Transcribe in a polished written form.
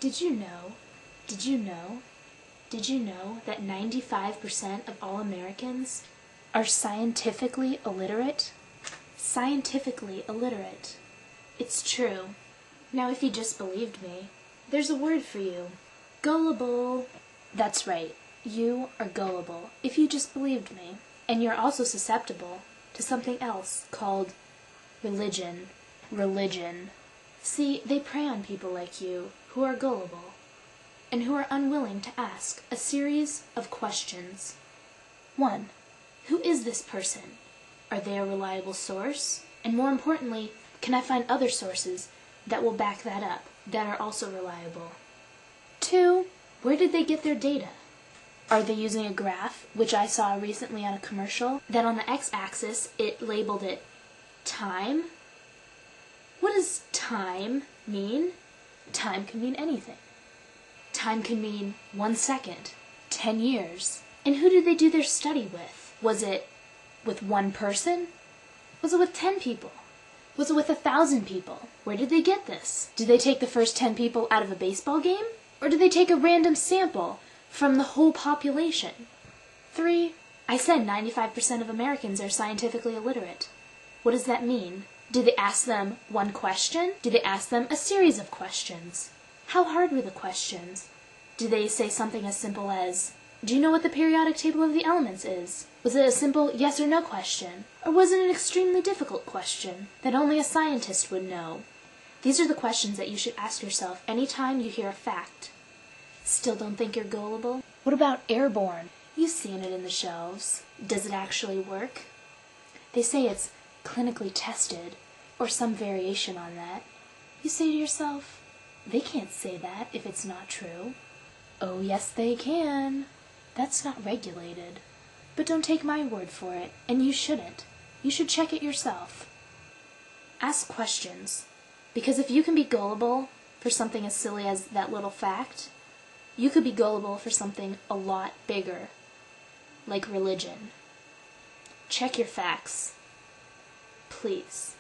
Did you know, did you know, did you know that 95% of all Americans are scientifically illiterate? Scientifically illiterate. It's true. Now if you just believed me, there's a word for you. Gullible. That's right. You are gullible if you just believed me. And you're also susceptible to something else called religion. Religion. See, they prey on people like you who are gullible and who are unwilling to ask a series of questions. 1. Who is this person? Are they a reliable source? And more importantly, can I find other sources that will back that up, that are also reliable? 2. Where did they get their data? Are they using a graph, which I saw recently on a commercial, that on the x-axis it labeled it time? What does time mean? Time can mean anything. Time can mean 1 second, 10 years. And who did they do their study with? Was it with one person? Was it with 10 people? Was it with 1,000 people? Where did they get this? Did they take the first 10 people out of a baseball game? Or did they take a random sample from the whole population? 3. I said 95% of Americans are scientifically illiterate. What does that mean? Did they ask them one question? Did they ask them a series of questions? How hard were the questions? Did they say something as simple as, do you know what the periodic table of the elements is? Was it a simple yes or no question? Or was it an extremely difficult question that only a scientist would know? These are the questions that you should ask yourself any time you hear a fact. Still don't think you're gullible? What about airborne? You've seen it in the shelves. Does it actually work? They say it's clinically tested, or some variation on that. You say to yourself, they can't say that if it's not true. Oh yes they can. That's not regulated. But don't take my word for it, and you shouldn't. You should check it yourself. Ask questions, because if you can be gullible for something as silly as that little fact, you could be gullible for something a lot bigger, like religion. Check your facts. Please.